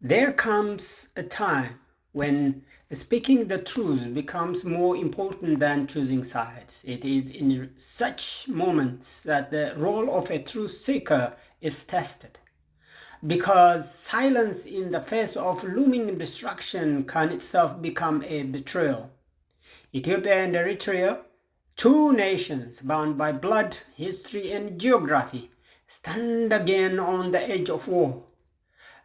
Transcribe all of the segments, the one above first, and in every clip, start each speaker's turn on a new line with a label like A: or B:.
A: There comes a time when speaking the truth becomes more important than choosing sides. It is in such moments that the role of a truth seeker is tested, because silence in the face of looming destruction can itself become a betrayal. Ethiopia and Eritrea, two nations bound by blood, history, and geography, stand again on the edge of war.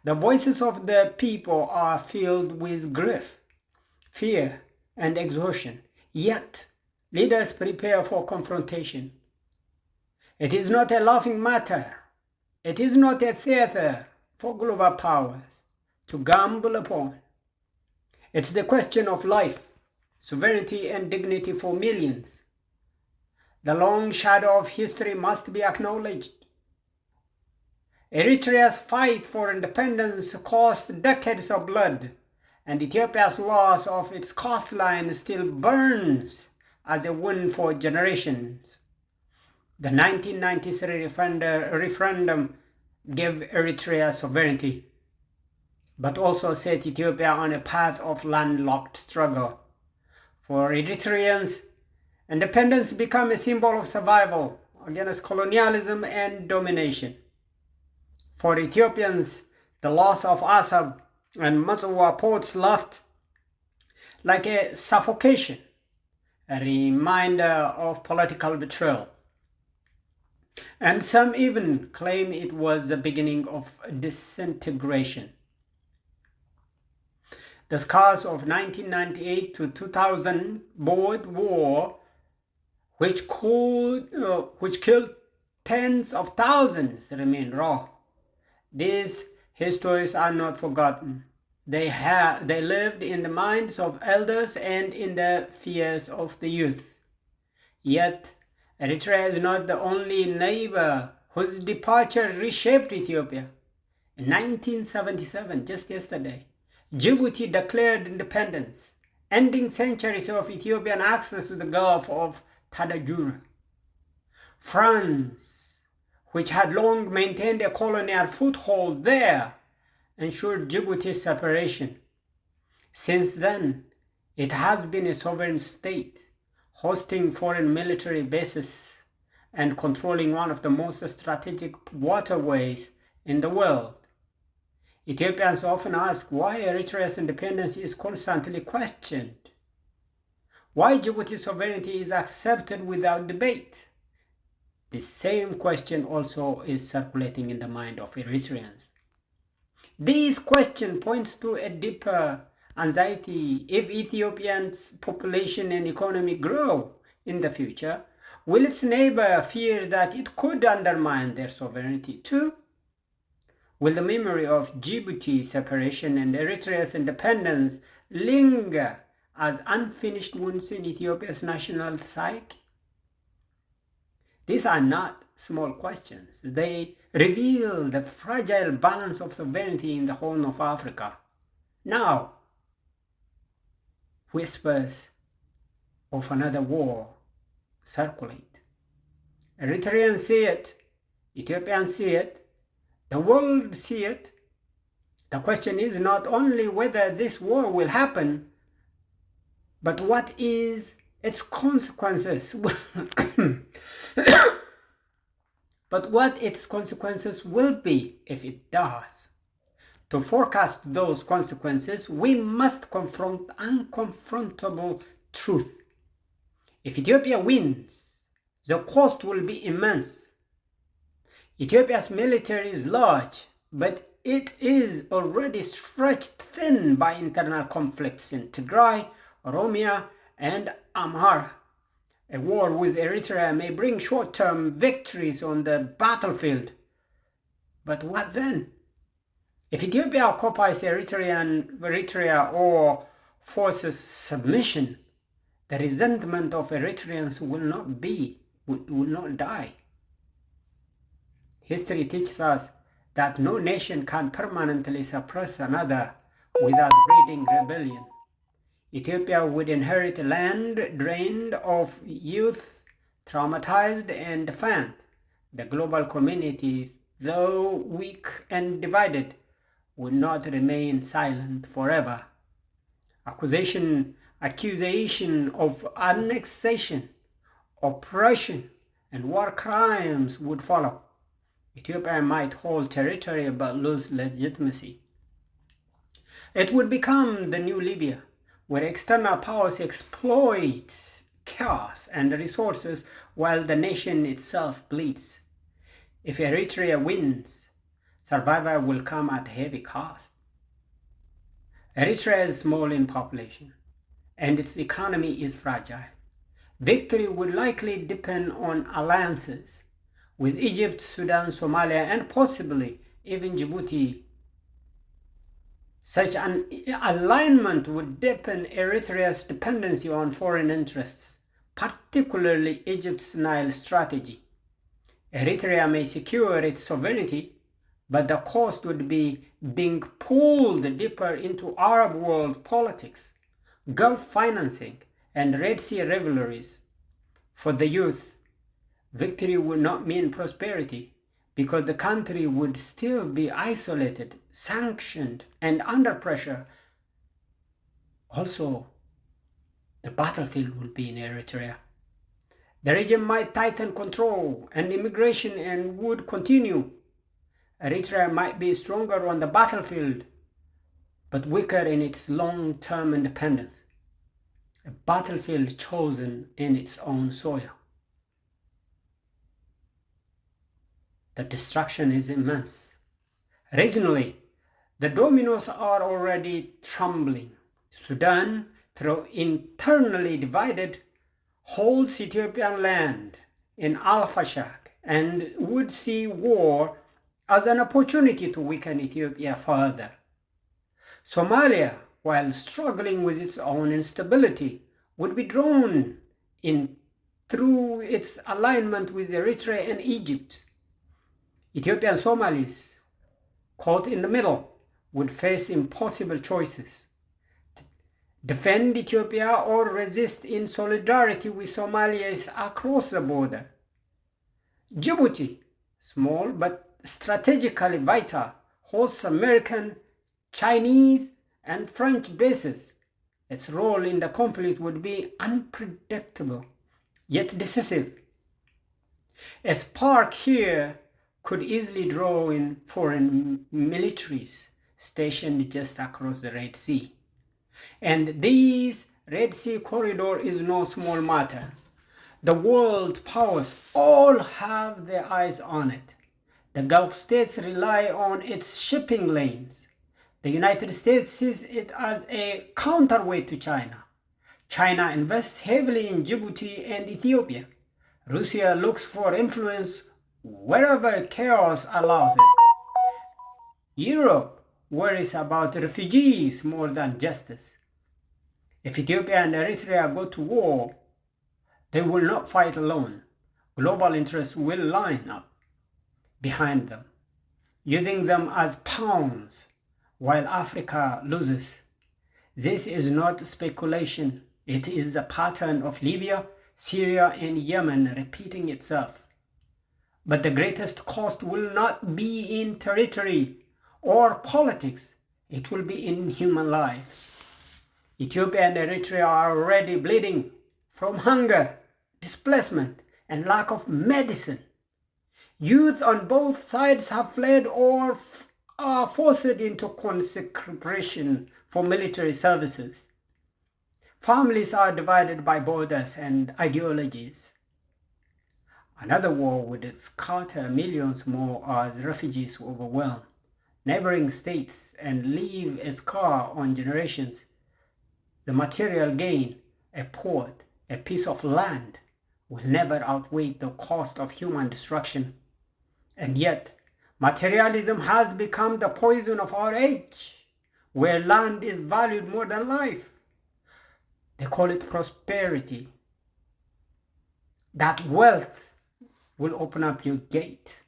A: The voices of the people are filled with grief, fear, and exhaustion. Yet, leaders prepare for confrontation. It is not a laughing matter. It is not a theater for global powers to gamble upon. It's the question of life, sovereignty, and dignity for millions. The long shadow of history must be acknowledged. Eritrea's fight for independence cost decades of blood, and Ethiopia's loss of its coastline still burns as a wound for generations. The 1993 referendum gave Eritrea sovereignty, but also set Ethiopia on a path of landlocked struggle. For Eritreans, independence became a symbol of survival against colonialism and domination. For Ethiopians, the loss of Assab and Massawa ports left like a suffocation, a reminder of political betrayal. And some even claim it was the beginning of disintegration. The scars of 1998 to 2000 Boer War, which killed tens of thousands, remain raw. These histories are not forgotten. They lived in the minds of elders and in the fears of the youth. Yet, Eritrea is not the only neighbor whose departure reshaped Ethiopia. In 1977, just yesterday, Djibouti declared independence, ending centuries of Ethiopian access to the Gulf of Tadajura. France, which had long maintained a colonial foothold there, ensured Djibouti's separation. Since then, it has been a sovereign state, hosting foreign military bases and controlling one of the most strategic waterways in the world. Ethiopians often ask why Eritrea's independence is constantly questioned, why Djibouti's sovereignty is accepted without debate. The same question also is circulating in the mind of Eritreans. This question points to a deeper anxiety. If Ethiopia's population and economy grow in the future, will its neighbor fear that it could undermine their sovereignty too? Will the memory of Djibouti's separation and Eritrea's independence linger as unfinished wounds in Ethiopia's national psyche? These are not small questions. They reveal the fragile balance of sovereignty in the Horn of Africa. Now, whispers of another war circulate. Eritreans see it, Ethiopians see it, the world see it. The question is not only whether this war will happen, but what is its consequences. But what its consequences will be if it does. To forecast those consequences, we must confront unconfrontable truth. If Ethiopia wins, the cost will be immense. Ethiopia's military is large, but it is already stretched thin by internal conflicts in Tigray, Oromia, and Amhara. A war with Eritrea may bring short-term victories on the battlefield. But what then? If Ethiopia occupies Eritrea or forces submission, the resentment of Eritreans will not die. History teaches us that no nation can permanently suppress another without breeding rebellion. Ethiopia would inherit a land drained of youth, traumatized and defiant. The global community, though weak and divided, would not remain silent forever. Accusation of annexation, oppression, and war crimes would follow. Ethiopia might hold territory but lose legitimacy. It would become the new Libya, where external powers exploit chaos and resources while the nation itself bleeds. If Eritrea wins, survival will come at heavy cost. Eritrea is small in population, and its economy is fragile. Victory would likely depend on alliances with Egypt, Sudan, Somalia, and possibly even Djibouti. Such an alignment would deepen Eritrea's dependency on foreign interests, particularly Egypt's Nile strategy. Eritrea may secure its sovereignty, but the cost would be being pulled deeper into Arab world politics, Gulf financing, and Red Sea rivalries. For the youth, victory would not mean prosperity, because the country would still be isolated, sanctioned, and under pressure. Also, the battlefield would be in Eritrea. The region might tighten control and immigration and would continue. Eritrea might be stronger on the battlefield, but weaker in its long-term independence. A battlefield chosen in its own soil. The destruction is immense. Regionally, the dominoes are already trembling. Sudan, though internally divided, holds Ethiopian land in Al-Fashaq and would see war as an opportunity to weaken Ethiopia further. Somalia, while struggling with its own instability, would be drawn in through its alignment with Eritrea and Egypt. Ethiopian Somalis, caught in the middle, would face impossible choices. Defend Ethiopia or resist in solidarity with Somalis across the border. Djibouti, small but strategically vital, hosts American, Chinese, and French bases. Its role in the conflict would be unpredictable, yet decisive. A spark here could easily draw in foreign militaries stationed just across the Red Sea. And this Red Sea corridor is no small matter. The world powers all have their eyes on it. The Gulf states rely on its shipping lanes. The United States sees it as a counterweight to China. China invests heavily in Djibouti and Ethiopia. Russia looks for influence wherever chaos allows it. Europe worries about refugees more than justice. If Ethiopia and Eritrea go to war, they will not fight alone. Global interests will line up behind them, using them as pawns while Africa loses. This is not speculation. It is a pattern of Libya, Syria, and Yemen repeating itself. But the greatest cost will not be in territory or politics. It will be in human lives. Ethiopia and Eritrea are already bleeding from hunger, displacement, and lack of medicine. Youth on both sides have fled or are forced into consecration for military services. Families are divided by borders and ideologies. Another war would scatter millions more as refugees overwhelm neighboring states and leave a scar on generations. The material gain, a port, a piece of land, will never outweigh the cost of human destruction. And yet, materialism has become the poison of our age, where land is valued more than life. They call it prosperity. That wealth will open up your gate.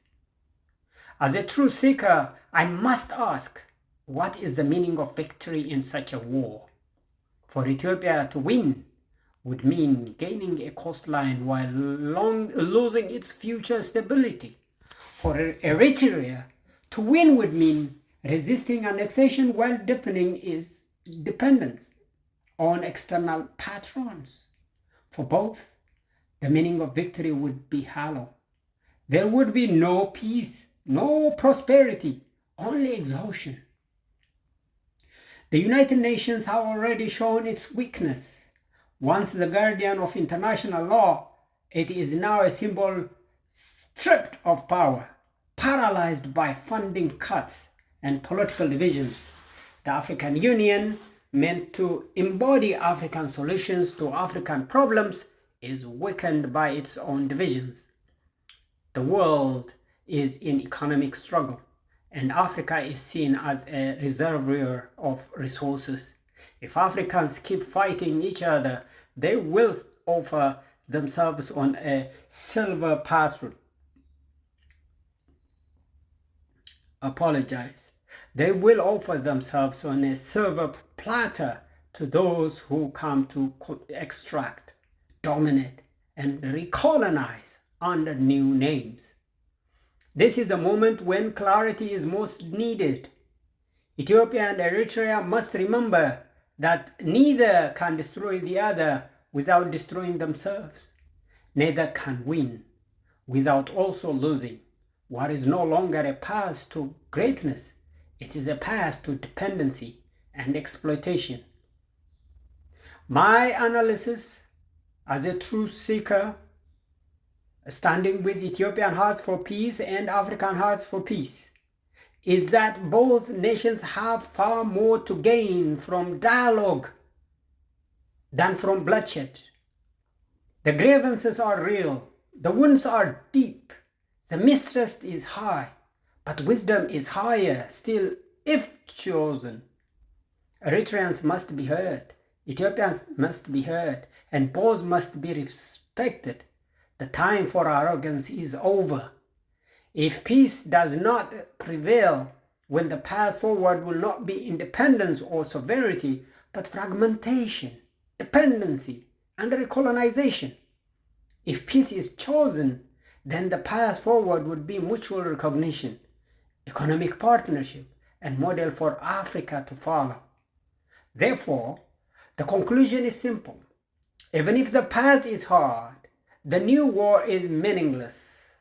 A: As a true seeker, I must ask, what is the meaning of victory in such a war? For Ethiopia to win would mean gaining a coastline while losing its future stability. For Eritrea to win would mean resisting annexation while deepening its dependence on external patrons. For both, the meaning of victory would be hollow. There would be no peace, no prosperity, only exhaustion. The United Nations have already shown its weakness. Once the guardian of international law, it is now a symbol stripped of power, paralyzed by funding cuts and political divisions. The African Union, meant to embody African solutions to African problems, is weakened by its own divisions. The world is in economic struggle, and Africa is seen as a reservoir of resources. If Africans keep fighting each other, they will offer themselves on a silver platter. They will offer themselves on a silver platter to those who come to extract, dominate, and recolonize under new names. This is a moment when clarity is most needed. Ethiopia and Eritrea must remember that neither can destroy the other without destroying themselves. Neither can win without also losing. What is no longer a path to greatness, it is a path to dependency and exploitation. My analysis as a truth seeker, standing with Ethiopian Hearts for Peace and African Hearts for Peace, is that both nations have far more to gain from dialogue than from bloodshed. The grievances are real, the wounds are deep, the mistrust is high, but wisdom is higher still if chosen. Eritreans must be heard, Ethiopians must be heard, and both must be respected. The time for arrogance is over. If peace does not prevail, when the path forward will not be independence or sovereignty, but fragmentation, dependency, and recolonization. If peace is chosen, then the path forward would be mutual recognition, economic partnership, and model for Africa to follow. Therefore, the conclusion is simple. Even if the path is hard, the new war is meaningless.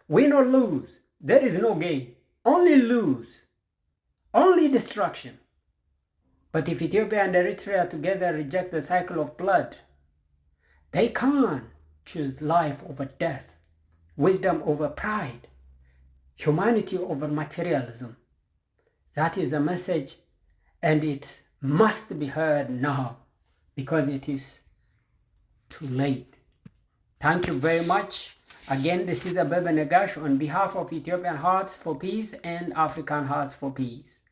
A: Win or lose, there is no gain, only lose, only destruction. But if Ethiopia and Eritrea together reject the cycle of blood, they can't choose life over death, wisdom over pride, humanity over materialism. That is a message, and it must be heard now because it is too late. Thank you very much. Again, this is Abebe Negash on behalf of Ethiopian Hearts for Peace and African Hearts for Peace.